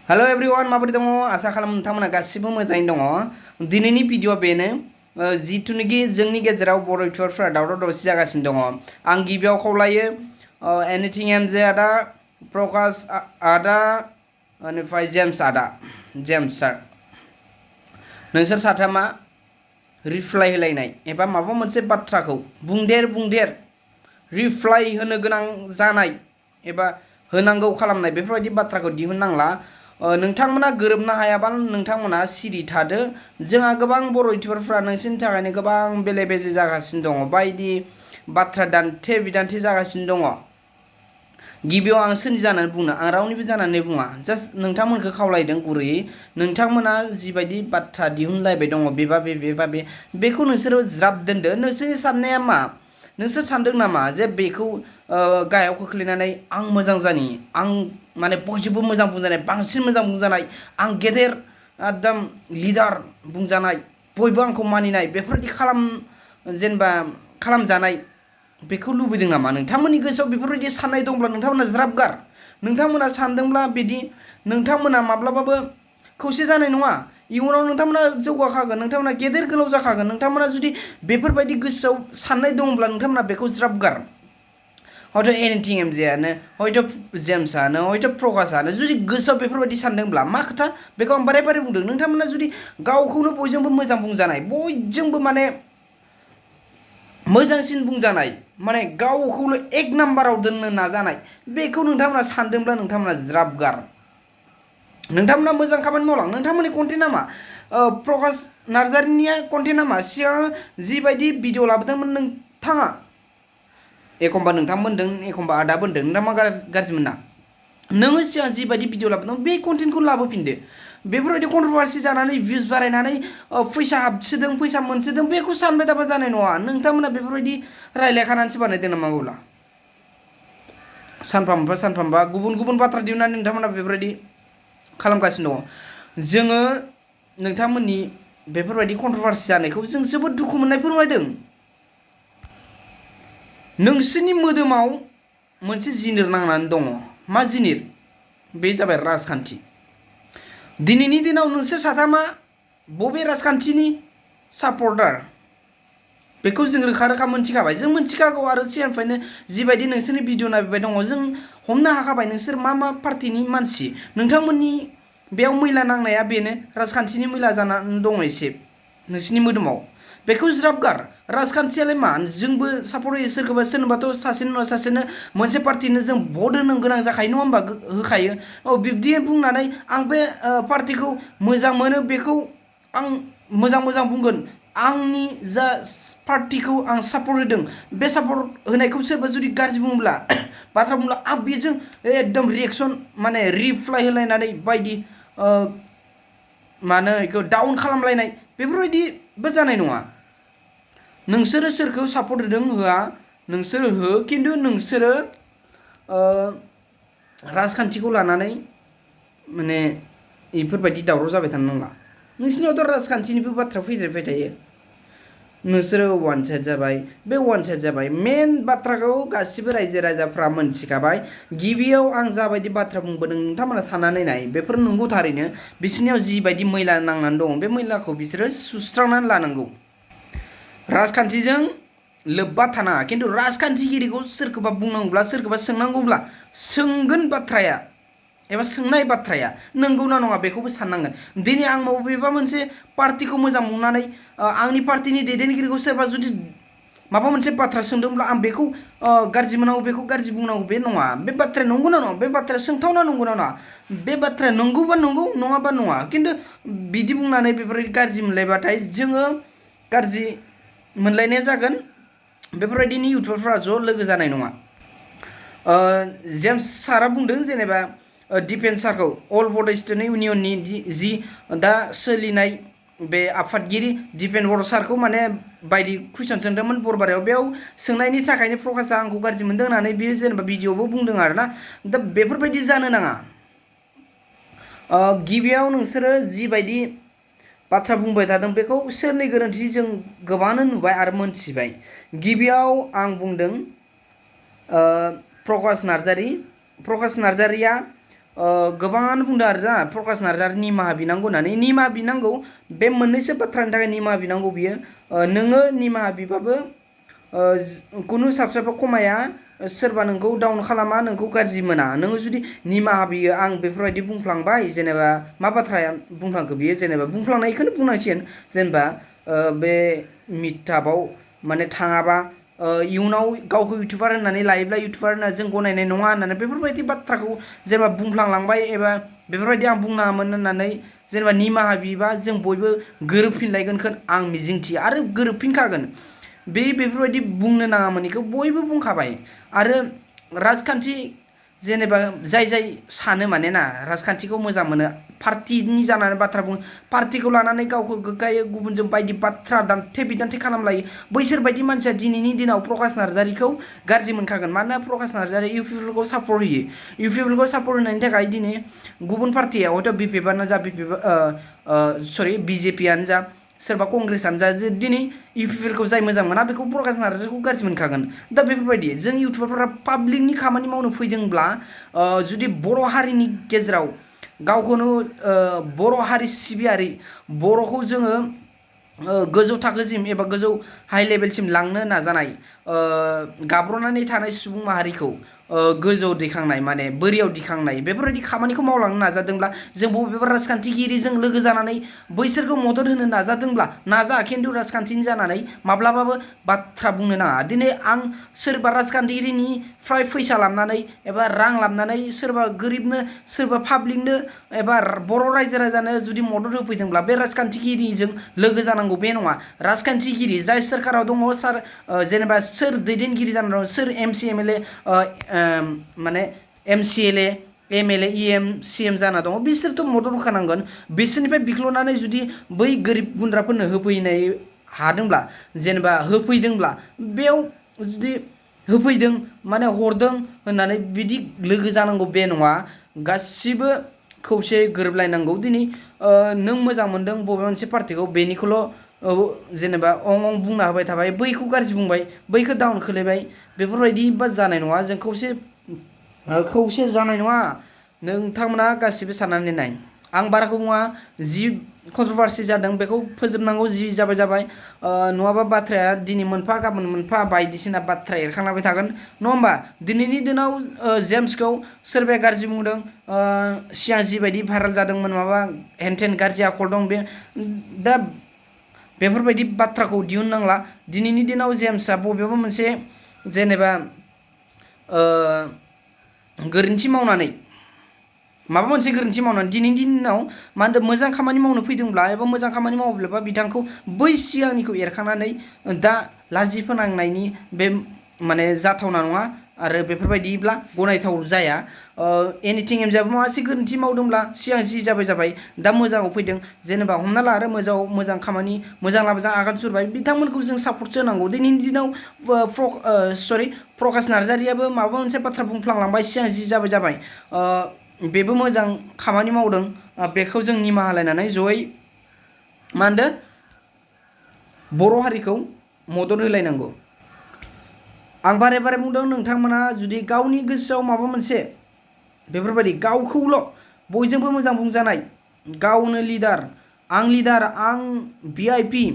Hello everyone माबोरै दङ आसा खालामो नोंथांमोना गासिबो मोजाङैनो दङ दिनैनि भिडिअ बेनो जिथुनिखि जोंनि गेजेराव बर' इउटुबारफोरा दावराव दावसि जागासिनो दङ आं गिबियाव खावलायो एनिथिं एमजे आदा प्रकाश आदा बेनिफ्राय जेम्स सार नोंसोर साथामा रिप्लाइ होलायनाय एबा माबा मोनसे बाथ्राखौ बुंदेर रिप्लाइ होनो गोनां जानाय एबा होनांगौ खालामनाय बेफोरबायदि बाथ्राखौ दिहुननांला नोंथांमोना गोरोबनो हायाबा नोंथांमोना सिरि थादो जोंहा गोबां बर' इउटुबारफ्रा नोंसोरनि थाखायनो गोबां बेले बेजे जागासिनो दङ बायदि बाथ्रा दान्थे बिदान्थे जागासिनो दङ गिबियाव आं सोरनि जानानै बुंनो आं रावनिबो जानानै बुङा जास्ट नोंथांमोनखौ खावलायदों गुरैयै नोंथांमोना जिबायदि बाथ्रा दिहुनलायबाय दङ बेबा बे बेखौ नोंसोरो ज्राब दोनदो नोंसोरनि साननाया मा नोंसोर सानदों नामा जे बेखौ गाहायाव खोख्लैनानै आं मोजां जानि आं माने बयजोंबो मोजां बुंजानाय बांसिन मोजां बुंजानाय आं गेदेर एकदम लिडार बुंजानाय बयबो आंखौ मानिनाय बेफोरबायदि जेनेबा खालामजानाय बेखौ लुबैदों नामा नोंथांमोननि गोसोआव बेफोरबायदि साननाय दंब्ला नोंथांमोना ज्राब गार नोंथांमोना सानदोंब्ला बिदि नोंथांमोना माब्लाबाबो खौसे जानाय नङा इयुनाव नोंथांमोना जौगाखागोन नोंथांमोना गेदेर गोलाव जाखागोन नोंथांमोना जुदि बेफोरबायदि गोसोआव साननाय दंब्ला नोंथांमोना बेखौ ज्राब गार हयथ' एनिथिं एमजेआनो हयथ' जेम्सआनो हयथ' प्रकाशआनो जुदि गोसोआव बेफोरबायदि सानदोंब्ला मा खोथा बेखौ आं बारे बारे बुंदों नोंथांमोना जुदि गावखौनो बयजोंबो मोजां बुंजानाय बयजोंबो माने मोजांसिन बुंजानाय माने गावखौल' एक नाम्बाराव दोननो नाजानाय बेखौ नोंथांमोना सानदोंब्ला नोंथांमोना ज्राब गार नोंथांमोना मोजां खामानि मावलां नोंथांमोननि कन्टेन्टआ मा प्रकाश नार्जारिनिया कन्टेन्टआ मा सिगां जिबायदि भिडिअ लाबोदोंमोन नोंथाङा एखमबा नोंथां मोनदों एखमबा आदा मोनदों नोंथां मा गाज्रि मोना नोङो सिगां जिबायदि भिडिअ लाबोदों बे कन्टेन्टखौ लाबोफिनदो बेफोरबायदि कन्ट्रभार्सि जानानै भिउस बारायनानै फैसा हाबसोदों फैसा मोनसोदों बेखौ सानबाय थाबा जानाय नङा नोंथांमोना बेफोरबायदि रायलायखानानैसो बानायदों नामा अब्ला सानफ्रामबा गुबुन गुबुन बाथ्रा दिहुननानै नोंथांमोना बेफोरबायदि खालामगासिनो दङ जोङो नोंथांमोननि बेफोरबायदि कन्ट्रभार्सि जानायखौ जों जोबोद दुखु मोननाय फोरमायदों नोंसोरनि मोदोमाव मोनसे जिनिर नांनानै दङ मा जिनिर बे जाबाय राजखान्थि दिनैनि दिनाव नोंसोर साथामा बबे राजखान्थिनि सापर्टार बेखौ जों रोखा रोखा मोनथिखाबाय जों मोनथिखागौ आरो सिगांनिफ्रायनो जिबायदि नोंसोरनि भिडिअ नायबाय दङ जों हमनो हाखाबाय नोंसोर मा पार्टिनि मानसि नोंथांमोननि बेयाव मैला नांनाया बेनो राजखान्थिनि मैला जानानै दङ एसे नोंसोरनि मोदोमाव बेखौ ज्राब गार राजखान्थियालाय मा जोंबो सापर्ट होयो सोरखौबा सोरनोबाथ' सासेनो नङा सासेनो मोनसे पार्टिनो जों भट होनो गोनां जाखायो नङा होमबा होखायो बिब्दि बुंनानै आं बे पार्टिखौ मोजां मोनो बेखौ आं मोजां बुंगोन आंनि जा पार्टिखौ आं सापर्ट होदों बे सापर्ट होनायखौ सोरबा जुदि गाज्रि बुङोब्ला बाथ्रा बुङोब्ला आं बेजों एकदम रिएक्सन माने रिप्लाइ होलायनानै बायदि मानो बेखौ डाउन खालामलायनाय बेफोरबायदिबो जानाय नङा नोंसोरो सोरखौ सापर्ट होदों होआ नोंसोरो हो खिन्थु नोंसोरो राजखान्थिखौ लानानै माने बेफोरबायदि दावराव जाबाय थानो नांला नोंसिनियावथ' राजखान्थिनिबो बाथ्रा फैद्रायबाय थायो नोंसोरो वान साइड जाबाय बे वान साइड जाबाय मेन बाथ्राखौ गासिबो रायजो राजाफ्रा मोनथिखाबाय गिबियाव आं जाबायदि बाथ्रा बुंबोदों नोंथांमोना साननानै नाय बेफोर नंगौ थारैनो बिसोरनियाव जिबायदि मैला नांनानै दं बे मैलाखौ बिसोरो सुस्रांनानै लानांगौ राजखान्थिजों लोब्बा थानाङा खिन्थु राजखान्थिगिरिखौ सोरखौबा बुंनांगौब्ला सोरखौबा सोंनांगौब्ला सोंगोन बाथ्राया एबा सोंनाय बाथ्राया नंगौना नङा बेखौबो साननांगोन दिनै आं बबेबा मोनसे पार्टिखौ मोजां मोननानै आंनि पार्टिनि दैदेनगिरिखौ सोरबा जुदि माबा मोनसे बाथ्रा सोंदोंब्ला आं बेखौ गाज्रि मोननांगौ बेखौ गाज्रि बुंनांगौ बे नङा बे बाथ्राया नंगौना नङा बे बाथ्राया सोंथावना नंगौना नङा बे बाथ्राया नंगौबा नंगौ नङाबा नङा खिन्थु बिदि बुंनानै बेफोरबायदि गाज्रि मोनलायबाथाय जोङो गाज्रि मोनलायनाया जागोन बेफोरबायदिनि इउटुबारफ्रा ज' लोगो जानाय नङा जेम्स सारा बुंदों जेनेबा डिफेन्स सारखौ अल बड' स्टुडेन्ट इउनियननि जि दा सोलिनाय बे आफादगिरि दिपेन बर' सारखौ माने बायदि कुइसन सोंदोंमोन बरबारियाव बेयाव सोंनायनि थाखायनो प्रकाशआ आंखौ गाज्रि मोनदों होननानै बियो जेनेबा भिडिअ'बो बुंदों आरोना दा बेफोरबायदि जानो नाङा गिबियाव नोंसोरो जिबायदि बाथ्रा बुंबाय थादों बेखौ सोरनि गोरोन्थि जों गोबाङानो नुबाय आरो मोनथिबाय गिबियाव आं बुंदों प्रकाश नार्जारिया गोबाङानो बुंदों आरो जा प्रकाश नार्जारि निमाहा बिनांगौ होननानै निमाहा बिनांगौ बे मोननैसो बाथ्रानि थाखाय निमाहा बिनांगौ बियो नोङो निमाहा बिबाबो कुनु साबसक्राइबार खमाया सोरबा नोंखौ डाउन खालामा नोंखौ गाज्रि मोना नोङो जुदि निमाहा बियो आं बेफोरबायदि बुंफ्लांबाय जेनेबा मा बाथ्राया बुंफ्लांखो बियो जेनेबा बुंफ्लांनायखौनो बुंनांसिगोन जेनेबा बे मिटाबाव माने थाङाबा इयुनाव गावखौ इउटुबार होननानै लायोब्ला इउटुबार होनना जों गनायनाय नङा होननानै बेफोरबायदि बाथ्राखौ जेनेबा बुंफ्लांलांबाय एबा बेफोरबायदि आं बुंनाङामोन होननानै जेनेबा निमाहा बिबा जों बयबो गोरोबफिनलायगोनखौ आं मिजिंथियो आरो गोरोबफिनखागोन बेफोरबायदि बुंनो नाङामोन बेखौ बयबो बुंखाबाय आरो राजखान्थि जेनेबा जाय सानो माने ना राजखान्थिखौ मोजां मोनो पार्टिनि जानानै बाथ्रा बुङो पार्टिखौ लानानै गावखौ गोग्गायो गुबुनजों बायदि बाथ्रा दान्थे बिदान्थे खालामलायो बैसोर बायदि मानसिया दिनैनि दिनाव प्रकाश नार्जारिखौ गाज्रि मोनखागोन मानोना प्रकाश नार्जारि इउ पिपलखौ सापर्ट होयो इउ पिपलखौ सापर्ट होनायनि थाखाय दिनै गुबुन पार्टिया हयथ' बिपिएफआनो जा सरि बिजेपिआनो जा सोरबा कंग्रेसआनो जा दिनै इउ पिपलखौ जाय मोजां मोना बेखौ प्रकाश नार्जारिखौ गाज्रि मोनखागोन दा बेफोरबायदि जों इउटुबारफोरा पाब्लिकनि खामानि मावनो फैदोंब्ला जुदि बर' हारिनि गेजेराव गावखौनो बर' हारि सिबियारि बर'खौ जोङो गोजौ थाखोसिम एबा गोजौ हाइ लेभेलसिम लांनो नाजानाय गाब्र'नानै थानाय सुबुं माहारिखौ गोजौआव दैखांनाय माने बोरियाव दिखांनाय बेफोरबायदि खामानिखौ मावलांनो नाजादोंब्ला जों बबेबा राजखान्थिगिरिजों लोगो जानानै बैसोरखौ मदद होनो नाजा खिन्थु राजखान्थिनि जानानै माब्लाबाबो बाथ्रा बुंनो नाङा दिनै आं सोरबा राजखान्थिगिरिनिफ्राय फैसा लाबनानै एबा रां लाबनानै सोरबा गोरिबनो सोरबा पाब्लिकनो एबा बर' रायजो राजानो जुदि मदद होफैदोंब्ला बे राजखान्थिगिरिजों लोगो जानांगौ बे नङा राजखान्थिगिरि जाय सोरखाराव दङ सार जेनेबा सोर दैदेनगिरि जाना दं सोर एमसि एमएलए माने एमसिएलए एमएलए इएम सिएम जाना दङ बिसोरथ' मदद होखानांगोन बिसोरनिफ्राय बिख्ल'नानै जुदि बै गोरिब गुन्द्राफोरनो होफैनाय हादोंब्ला जेनेबा होफैदोंब्ला बेयाव जुदि होफैदों माने हरदों होननानै बिदि लोगो जानांगौ बे नङा गासिबो खौसे गोरोबलायनांगौ दिनै नों मोजां मोनदों बबे मोनसे पार्टिखौ बेनिखौल' जेनेबा अं बुंना होबाय थाबाय बैखौ गाज्रि बुंबाय बैखौ डाउन खोलैबाय बेफोरबायदि बा जानाय नङा जों खौसे जानाय नङा नोंथांमोना गासिबो साननानै नाय आं बाराखौ बुङा जि कन्ट्रभार्सि जादों बेखौ फोजोबनांगौ जि जाबाय नङाबा बाथ्राया दिनै मोनफा गाबोन मोनफा बायदिसिना बाथ्रा एरखांलांबाय थागोन नङा होमबा दिनैनि दिनाव जेम्सखौ सोरबाया गाज्रि बुंदों सिगां जिबायदि भाइरेल जादोंमोन माबा हेनथेन गाज्रि आखल दं बे दा बेफोरबायदि बाथ्राखौ दिहुननांला दिनैनि दिनाव जेम्सआ बबेबा मोनसे जेनेबा गोरोन्थि मावनानै माबा मोनसे गोरोन्थि मावनानै दिनैनि दिनाव मा होनदों मोजां खामानि मावनो फैदोंब्ला एबा मोजां खामानि मावोब्ला बिथांखौ बै सिगांनिखौ एरखांनानै दा लाजि फोनांनायनि बे माने जाथावना नङा आरो बेफोरबायदिब्ला गनायथाव जाया एनिथिं एमजाबो माबा मोनसे गोरोन्थि मावदोंब्ला सिगां जि जाबाय दा मोजाङाव फैदों जेनेबा हमना ला आरो मोजां खामानि मोजां लामाजों आगान सुरबाय बिथांमोनखौ जों सापर्ट होनांगौ दिनैनि दिनाव प्रकाश नार्जारियाबो माबा मोनसे बाथ्रा बुंफ्लांलांबाय सिगां जि जाबाय बेबो मोजां खामानि मावदों बेखौ जों निमाहा होलायनानै जयै मा होनदों बर' हारिखौ मदद होलायनांगौ आं बारे बुंदों नोंथांमोना जुदि गावनि गोसोआव माबा मोनसे बेफोरबायदि गावखौल' बयजोंबो मोजां बुंजानाय गावनो लिडार आं भिआइपि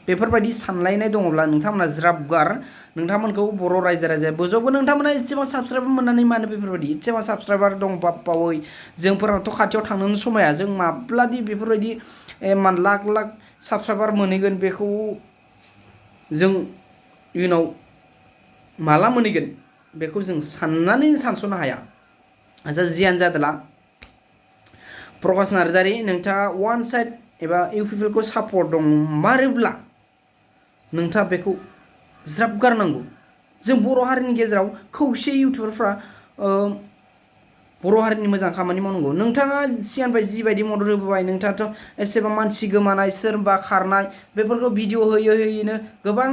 बेफोरबायदि सानलायनाय दङब्ला नोंथांमोना ज्राब गार नोंथांमोनखौ बर' रायजो राजाया बोजबो नोंथांमोना एसेबां साबसक्राइबार मोननानै मानो बेफोरबायदि एसेबां साबसक्राइबार दं बावै जोंफोराथ' खाथियाव थांनोनो समाया जों माब्लादि बेफोरबायदि लाख साबसक्राइबार मोनहैगोन बेखौ जों इयुनाव माला मोनहैगोन बेखौ जों सानस'नो हाया आच्छा जियानो जादोला प्रकाश नार्जारि नोंथाङा वान साइड एबा इउ पिपलखौ सापर्ट दं मारोब्ला नोंथाङा बेखौ ज्राब गारनांगौ जों बर' हारिनि गेजेराव खौसे इउटुबारफ्रा बर' हारिनि मोजां खामानि मावनांगौ नोंथाङा सिगांनिफ्राय जिबायदि मदद होबोबाय नोंथाङाथ' एसेबां मानसि गोमानाय सोरबा खारनाय बेफोरखौ भिडिअ होयैनो गोबां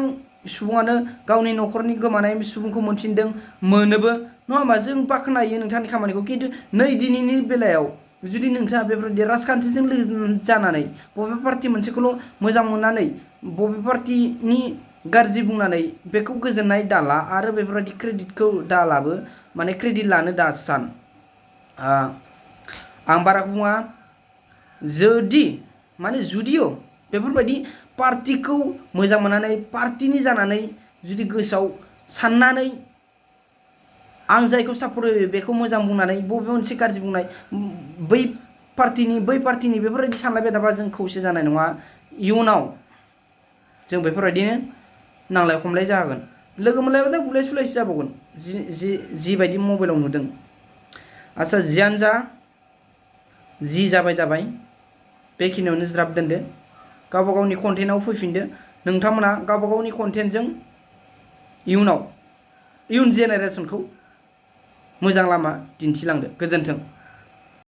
सुबुङानो गावनि न'खरनि गोमानाय सुबुंखौ मोनफिनदों मोनोबो नङा होमबा जों बाख्नायो नोंथांनि खामानिखौ खिन्थु नै दिनैनि बेलायाव जुदि नोंथाङा बेफोरबायदि राजखान्थिजों लोगो जानानै बबे पार्टि मोनसेखौल' मोजां मोननानै बबे पार्टिनि गाज्रि बुंनानै बेखौ गोजोननाय दाला आरो बेफोरबायदि क्रेडिटखौ दालाबो माने क्रेडिट लानो दा सान आं बारा बुङा जुदि माने जुदियो बेफोरबायदि पार्टिखौ मोजां मोननानै पार्टिनि जानानै जुदि गोसोआव साननानै आं जायखौ सापर्ट होयो बेखौ मोजां बुंनानै बबेबा मोनसे गाज्रि बुंनाय बै पार्टिनि बेफोरबायदि सानलायबाय थाबा जों खौसे जानाय नङा इयुनाव जों बेफोरबायदिनो नांलाय खमलाय जागोन लोगो मोनलायबाथाय बुलाय सुलायसो जाबावगोन जिबायदि मबाइलाव नुदों आच्चा जियानो जा जि जाबाय बेखिनियावनो ज्राब दोनदो गावबा गावनि कन्टेन्टआव फैफिनदो नोंथांमोना गावबा गावनि कन्टेन्टजों इयुन जेनेरेसनखौ मोजां लामा दिन्थिलांदो गोजोन्थों।